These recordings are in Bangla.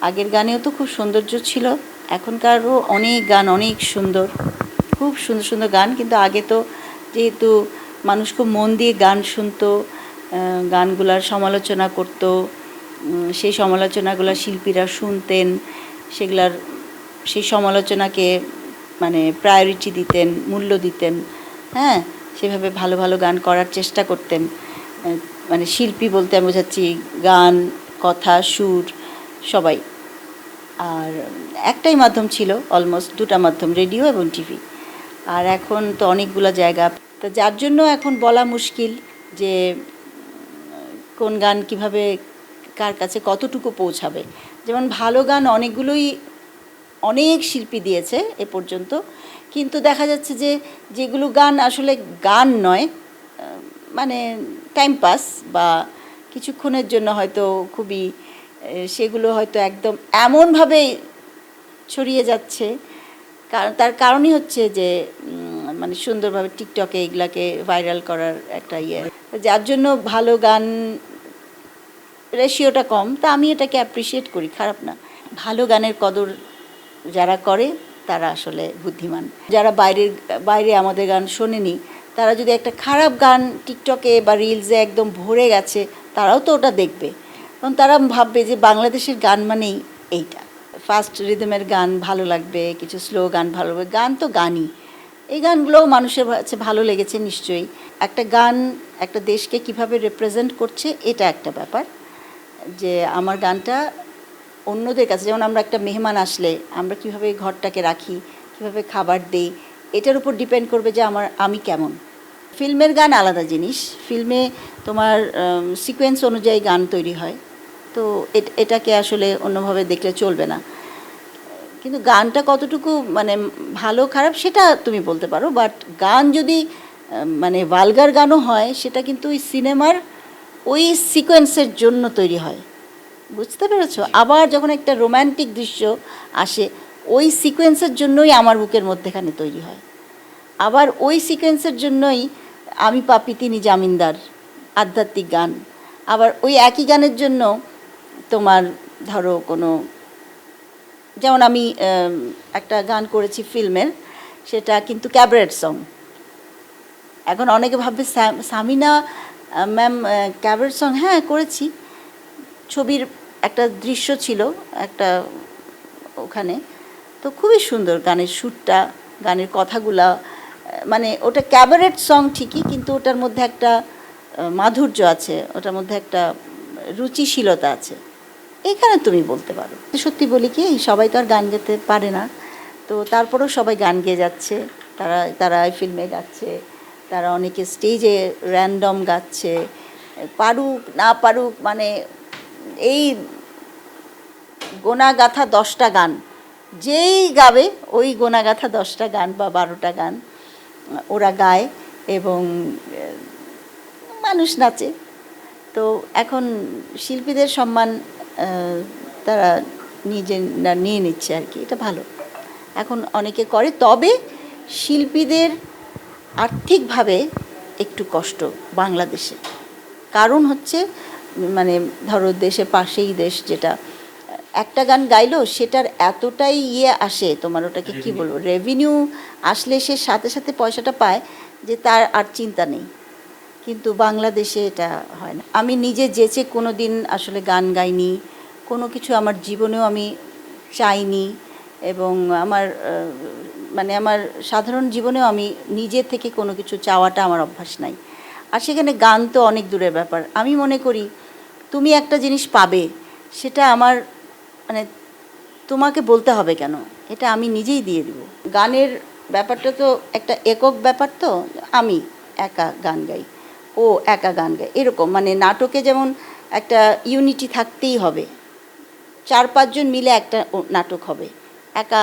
আগের গানেও তো খুব সৌন্দর্য ছিল, এখনকারও অনেক গান অনেক সুন্দর, খুব সুন্দর সুন্দর গান। কিন্তু আগে তো যেহেতু মানুষ খুব মন দিয়ে গান শুনতো, গানগুলার সমালোচনা করতো, সেই সমালোচনাগুলো শিল্পীরা শুনতেন, সেগুলার সেই সমালোচনাকে মানে প্রায়োরিটি দিতেন, মূল্য দিতেন, হ্যাঁ, সেভাবে ভালো ভালো গান করার চেষ্টা করতেন। মানে শিল্পী বলতে আমি বোঝাচ্ছি গান, কথা, সুর সবাই। আর একটাই মাধ্যম ছিল, অলমোস্ট দুটা মাধ্যম, রেডিও এবং টিভি। আর এখন তো অনেকগুলো জায়গা, তো যার জন্য এখন বলা মুশকিল যে কোন গান কিভাবে কার কাছে কতটুকু পৌঁছাবে। যেমন ভালো গান অনেকগুলোই অনেক শিল্পী দিয়েছে এ পর্যন্ত, কিন্তু দেখা যাচ্ছে যে যেগুলো গান আসলে গান নয়, মানে টাইম পাস বা কিছুক্ষণের জন্য হয়তো খুবই, সেগুলো হয়তো একদম এমনভাবে ছড়িয়ে যাচ্ছে, কারণ তার কারণই হচ্ছে যে মানে সুন্দরভাবে টিকটকে এগুলাকে ভাইরাল করার একটা যার জন্য ভালো গান রেশিওটা কম। তা আমি এটাকে অ্যাপ্রিসিয়েট করি, খারাপ না। ভালো গানের কদর যারা করে তারা আসলে বুদ্ধিমান। যারা বাইরে আমাদের গান শোনেনি, তারা যদি একটা খারাপ গান টিকটকে বা রিলসে একদম ভরে গেছে, তারাও তো ওটা দেখবে, কারণ তারা ভাববে যে বাংলাদেশের গান মানেই এইটা। ফাস্ট রিদমের গান ভালো লাগবে, কিছু স্লো গান ভালো লাগবে, গান তো গানই। এই গানগুলোও মানুষের কাছে ভালো লেগেছে নিশ্চয়ই। একটা গান একটা দেশকে কিভাবে রিপ্রেজেন্ট করছে, এটা একটা ব্যাপার। যে আমার গানটা অন্যদের কাছে, যেমন আমরা একটা মেহমান আসলে আমরা কীভাবে ঘরটাকে রাখি, কীভাবে খাবার দেই, এটার উপর ডিপেন্ড করবে যে আমি কেমন। ফিল্মের গান আলাদা জিনিস, ফিল্মে তোমার সিকোয়েন্স অনুযায়ী গান তৈরি হয়, তো এটাকে আসলে অন্যভাবে দেখলে চলবে না। কিন্তু গানটা কতটুকু মানে ভালো খারাপ সেটা তুমি বলতে পারো, বাট গান যদি মানে ভালগার গানও হয়, সেটা কিন্তু ওই সিনেমার ওই সিকোয়েন্সের জন্য তৈরি হয়, বুঝতে পেরেছ? আবার যখন একটা রোম্যান্টিক দৃশ্য আসে, ওই সিকোয়েন্সের জন্যই আমার বুকের মধ্যেখানে তৈরি হয়। আবার ওই সিকোয়েন্সের জন্যই আমি পাপি তিনি জামিনদার, আধ্যাত্মিক গান। আবার ওই একই গানের জন্য তোমার ধরো কোনো, যেমন আমি একটা গান করেছি ফিল্মের, সেটা কিন্তু ক্যাবারেট সং। এখন অনেকে ভাববে সামিনা ম্যাম ক্যাবারেট সং, হ্যাঁ করেছি। ছবির একটা দৃশ্য ছিল একটা ওখানে, তো খুবই সুন্দর গানের সুরটা, গানের কথাগুলা, মানে ওটা ক্যাবারেট সং ঠিকই, কিন্তু ওটার মধ্যে একটা মাধুর্য আছে, ওটার মধ্যে একটা রুচিশীলতা আছে, এখানে তুমি বলতে পারো। সত্যি বলি কি, সবাই তো আর গান গাইতে পারে না, তো তারপরেও সবাই গান গেয়ে যাচ্ছে। তারা ফিল্মে গাচ্ছে, তারা অনেকে স্টেজে র্যান্ডম গাচ্ছে, পারুক না পারুক, মানে এই গোনাগাথা 10টা গান যেই গাবে, ওই গোনাগাথা 10টা গান বা 12টা গান ওরা গায় এবং মানুষ নাচে। তো এখন শিল্পীদের সম্মান তারা নিয়ে নিচ্ছে আর কি, এটা ভালো। এখন অনেকে করে, তবে শিল্পীদের আর্থিকভাবে একটু কষ্ট বাংলাদেশে। কারণ হচ্ছে মানে ধরো দেশের পাশেই দেশ, যেটা একটা গান গাইলো সেটার এতটাই আসে, তোমার ওটাকে কি বলবো, রেভিনিউ আসলে সে সাথে সাথে পয়সাটা পায়, যে তার আর চিন্তা নেই। কিন্তু বাংলাদেশে এটা হয় না। আমি নিজে যেচে কোনো দিন আসলে গান গাইনি, কোনো কিছু আমার জীবনেও আমি চাইনি, এবং আমার মানে আমার সাধারণ জীবনেও আমি নিজে থেকে কোনো কিছু চাওয়াটা আমার অভ্যাস নাই। আর সেখানে গান তো অনেক দূরের ব্যাপার। আমি মনে করি তুমি একটা জিনিস পাবে, সেটা আমার মানে তোমাকে বলতে হবে কেন, এটা আমি নিজেই দিয়ে দিব। গানের ব্যাপারটা তো একটা একক ব্যাপার, তো আমি একা গান গাই, ও একা গান গায়, এরকম। মানে নাটকে যেমন একটা ইউনিটি থাকতেই হবে, 4-5 জন মিলে একটা নাটক হবে, একা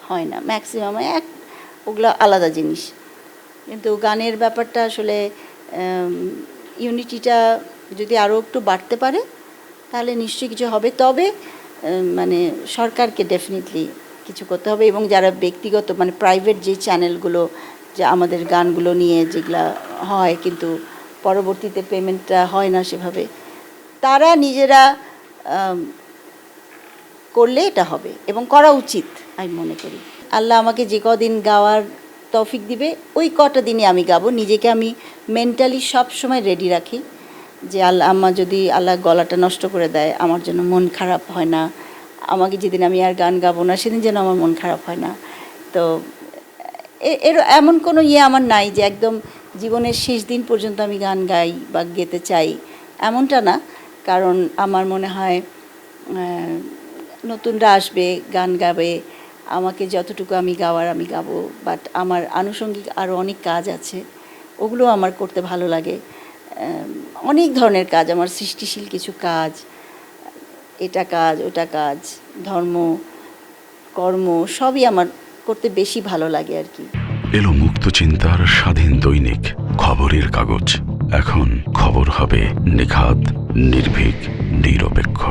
হয় না ম্যাক্সিমাম, ওগুলো আলাদা জিনিস। কিন্তু গানের ব্যাপারটা আসলে ইউনিটিটা যদি আরও একটু বাড়তে পারে, তাহলে নিশ্চয়ই কিছু হবে। তবে মানে সরকারকে ডেফিনেটলি কিছু করতে হবে, এবং যারা ব্যক্তিগত মানে প্রাইভেট যে চ্যানেলগুলো, যে আমাদের গানগুলো নিয়ে যেগুলা হয় কিন্তু পরবর্তীতে পেমেন্টটা হয় না সেভাবে, তারা নিজেরা করলে এটা হবে এবং করা উচিত আমি মনে করি। আল্লাহ আমাকে যে কদিন গাওয়ার তৌফিক দিবে ওই কটা দিনই আমি গাবো। নিজেকে আমি মেন্টালি সব সময় রেডি রাখি যে আল্লাহ যদি আল্লাহ গলাটা নষ্ট করে দেয় আমার জন্য মন খারাপ হয় না, আমাকে যেদিন আমি আর গান গাবো না সেদিন যেন আমার মন খারাপ হয় না। তো এর এমন কোনো আমার নাই যে একদম জীবনের শেষ দিন পর্যন্ত আমি গান গাই বা গেতে চাই, এমনটা না। কারণ আমার মনে হয় নতুনরা আসবে, গান গাবে, আমাকে যতটুকু আমি গাওয়ার আমি গাবো, বাট আমার আনুষঙ্গিক আরও অনেক কাজ আছে, ওগুলো আমার করতে ভালো লাগে। অনেক ধরনের কাজ, আমার সৃষ্টিশীল কিছু কাজ, এটা কাজ ওটা কাজ, ধর্ম কর্ম সবই আমার করতে বেশি ভালো লাগে আর কি। এলো মুক্ত চিন্তার স্বাধীন দৈনিক খবরের কাগজ। এখন খবর হবে নিখাত, নির্ভীক, নিরপেক্ষ।